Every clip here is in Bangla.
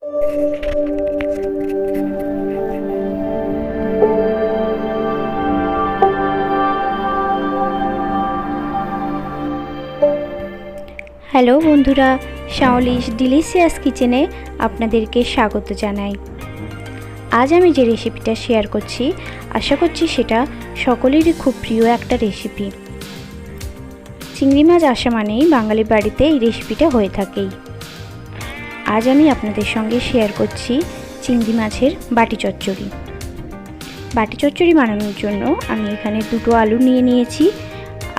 হ্যালো বন্ধুরা, শাওলিস ডিলিশিয়াস কিচেনে আপনাদেরকে স্বাগত জানাই। আজ আমি যে রেসিপিটা শেয়ার করছি, আশা করছি সেটা সকলেরই খুব প্রিয় একটা রেসিপি। চিংড়ি মাছ আসা মানেই বাঙালি বাড়িতে এই রেসিপিটা হয়ে থাকেই। আজ আমি আপনাদের সঙ্গে শেয়ার করছি চিংড়ি মাছের বাটি চচ্চড়ি। বাটি চচ্চড়ি বানানোর জন্য আমি এখানে দুটো আলু নিয়ে নিয়েছি।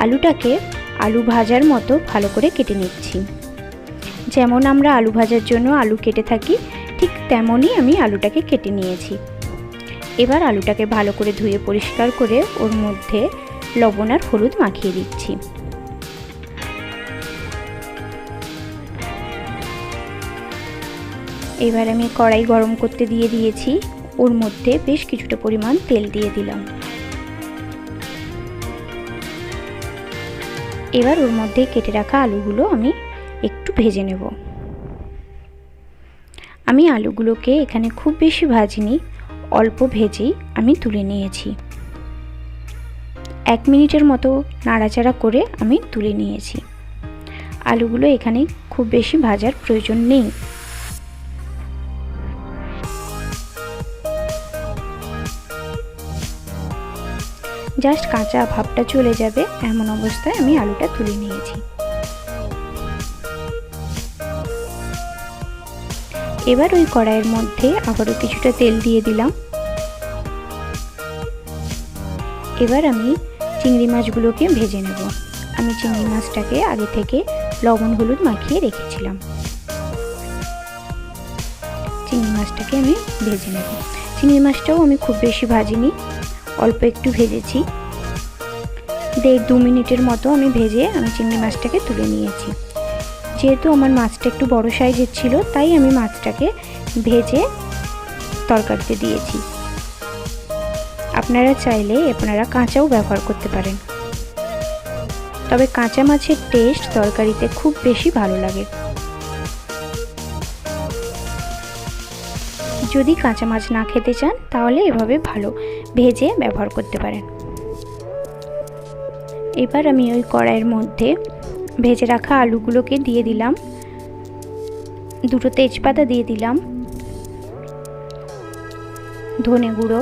আলুটাকে আলু ভাজার মতো ভালো করে কেটে নিচ্ছি। যেমন আমরা আলু ভাজার জন্য আলু কেটে থাকি, ঠিক তেমনই আমি আলুটাকে কেটে নিয়েছি। এবার আলুটাকে ভালো করে ধুয়ে পরিষ্কার করে ওর মধ্যে লবণ আর হলুদ মাখিয়ে দিচ্ছি। এবার আমি কড়াই গরম করতে দিয়ে দিয়েছি। ওর মধ্যে বেশ কিছুটা পরিমাণ তেল দিয়ে দিলাম। এবার ওর মধ্যে কেটে রাখা আলুগুলো আমি একটু ভেজে নেব। আমি আলুগুলোকে এখানে খুব বেশি ভাজিনি, অল্প ভেজেই আমি তুলে নিয়েছি। 1 মিনিটের মতো নাড়াচাড়া করে আমি তুলে নিয়েছি। আলুগুলো এখানে খুব বেশি ভাজার প্রয়োজন নেই। জাস্ট কাঁচা ভাবটা চলে যাবে এমন অবস্থায় আমি আলুটা তুলে নিয়েছি। এবার ওই কড়াইয়ের মধ্যে আবারও কিছুটা তেল দিয়ে দিলাম। এবার আমি চিংড়ি মাছগুলোকে ভেজে নেব। আমি চিংড়ি মাছটাকে আগে থেকে লবণ হলুদ মাখিয়ে রেখেছিলাম। চিংড়ি মাছটাকে আমি ভেজে নেব। চিংড়ি মাছটাও আমি খুব বেশি ভাজিনি, অল্প একটু ভেজেছি। 1.5-2 মিনিটের মতো আমি ভেজে চিংড়ি মাছটাকে তুলে নিয়েছি। যেহেতু আমার মাছটা একটু বড় সাইজের ছিল, তাই আমি মাছটাকে ভেজে তরকারিতে দিয়েছি। আপনারা চাইলে কাঁচাও ব্যবহার করতে পারেন, তবে কাঁচা মাছের টেস্ট তরকারিতে খুব বেশি ভালো লাগে। যদি কাঁচা মাছ না খেতে চান তাহলে এভাবে ভালো ভেজে ব্যবহার করতে পারেন। এবার আমি ওই কড়াইয়ের মধ্যে ভেজে রাখা আলুগুলোকে দিয়ে দিলাম। 2টো তেজপাতা দিয়ে দিলাম, ধনে গুঁড়ো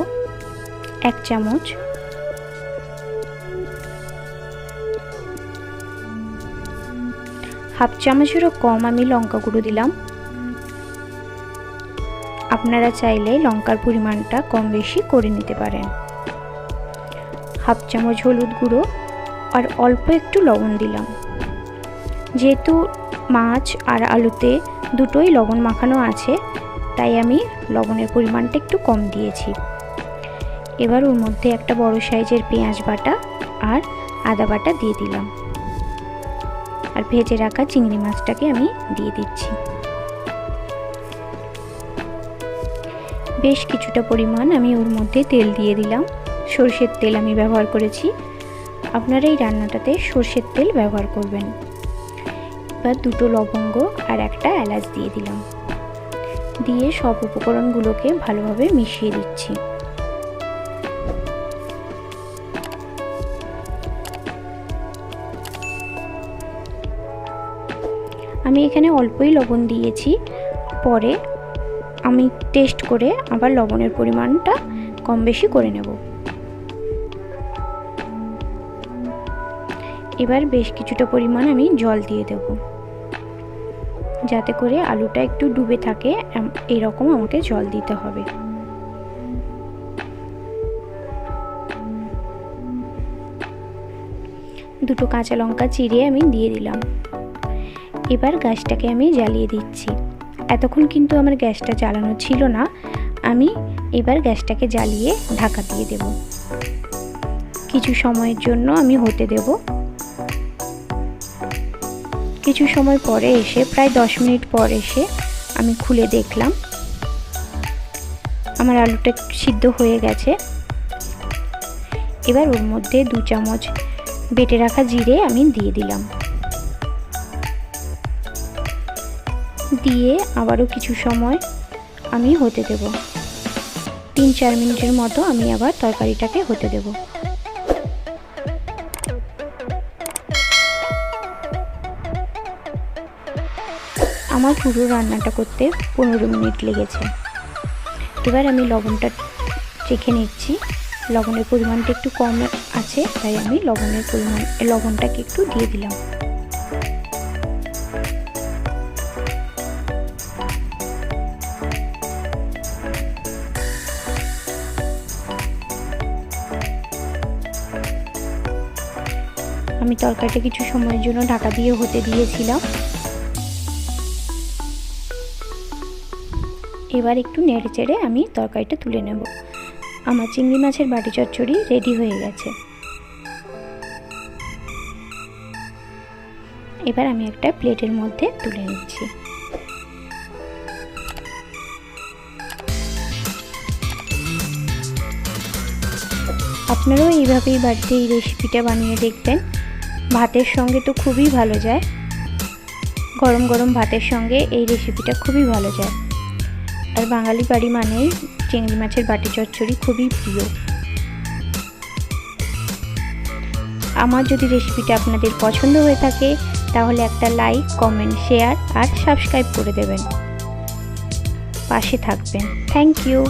1 চামচ, হাফ চামচেরও কম আমি লঙ্কা গুঁড়ো দিলাম। আপনারা চাইলে লঙ্কার পরিমাণটা কম বেশি করে নিতে পারেন। হাফ চামচ হলুদ গুঁড়ো আর অল্প একটু লবণ দিলাম। যেহেতু মাছ আর আলুতে দুটোই লবণ মাখানো আছে, তাই আমি লবণের পরিমাণটা একটু কম দিয়েছি। এবার ওর মধ্যে একটা বড় সাইজের পেঁয়াজ বাটা আর আদা বাটা দিয়ে দিলাম। আর ভেজে রাখা চিংড়ি মাছটাকে আমি দিয়ে দিচ্ছি। বেশ কিছুটা পরিমাণ আমি ওর মধ্যে তেল দিয়ে দিলাম। সরষের তেল আমি ব্যবহার করেছি। আপনারা এই রান্নাটাতে সরষের তেল ব্যবহার করবেন। এবার 2টো লবঙ্গ আর একটা এলাচ দিয়ে দিলাম। দিয়ে সব উপকরণগুলোকে ভালোভাবে মিশিয়ে দিচ্ছি। আমি এখানে অল্পই লবণ দিয়েছি, পরে আমি টেস্ট করে আবার লবণের পরিমাণটা কম বেশি করে নেব। এবার বেশ কিছুটা পরিমাণ আমি জল দিয়ে দেব, যাতে করে আলুটা একটু ডুবে থাকে। এরকম আমাকে জল দিতে হবে। দুটো কাঁচা লঙ্কা চিড়ে আমি দিয়ে দিলাম। এবার গ্যাসটাকে আমি জ্বালিয়ে দিচ্ছি। এতক্ষণ কিন্তু আমার গ্যাসটা জ্বালানো ছিল না। আমি এবার গ্যাসটাকে জ্বালিয়ে ঢাকা দিয়ে দেব। কিছু সময়ের জন্য আমি হতে দেব। কিছু সময় পরে এসে, প্রায় 10 মিনিট পর এসে আমি খুলে দেখলাম আমার আলুটা সিদ্ধ হয়ে গেছে। এবার ওর মধ্যে 2 চামচ বেটে রাখা জিরে আমি দিয়ে দিলাম। দিয়ে আবারও কিছু সময় আমি হতে দেব। 3-4 মিনিটের মতো আমি আবার তরকারিটাকে হতে দেব। আমার পুরো রান্নাটা করতে 15 মিনিট লেগেছে। এবার আমি লবণটা চেখে নিচ্ছি। লবণের পরিমাণটা একটু কম আছে, তাই আমি লবণটাকে একটু দিয়ে দিলাম। আমি তরকারিটা কিছু সময়ের জন্য ঢাকা দিয়ে হতে দিয়েছিলাম। এবার একটু নেড়ে চেড়ে আমি তরকারিটা তুলে নেব। আমার চিংড়ি মাছের বাটি চচ্চড়ি রেডি হয়ে গেছে। এবার আমি একটা প্লেটের মধ্যে তুলে নিচ্ছি। আপনারাও এইভাবেই বাড়িতে এই রেসিপিটা বানিয়ে দেখবেন। ভাতের সঙ্গে তো খুবই ভালো যায়, গরম গরম ভাতের সঙ্গে এই রেসিপিটা খুবই ভালো যায়। আর বাঙালি বাড়ি মানেই চিংড়ি মাছের বাটি চচ্চড়ি খুবই প্রিয়। আমার যদি রেসিপিটা আপনাদের পছন্দ হয়ে থাকে তাহলে একটা লাইক, কমেন্ট, শেয়ার আর সাবস্ক্রাইব করে দেবেন। পাশে থাকবেন। Thank you.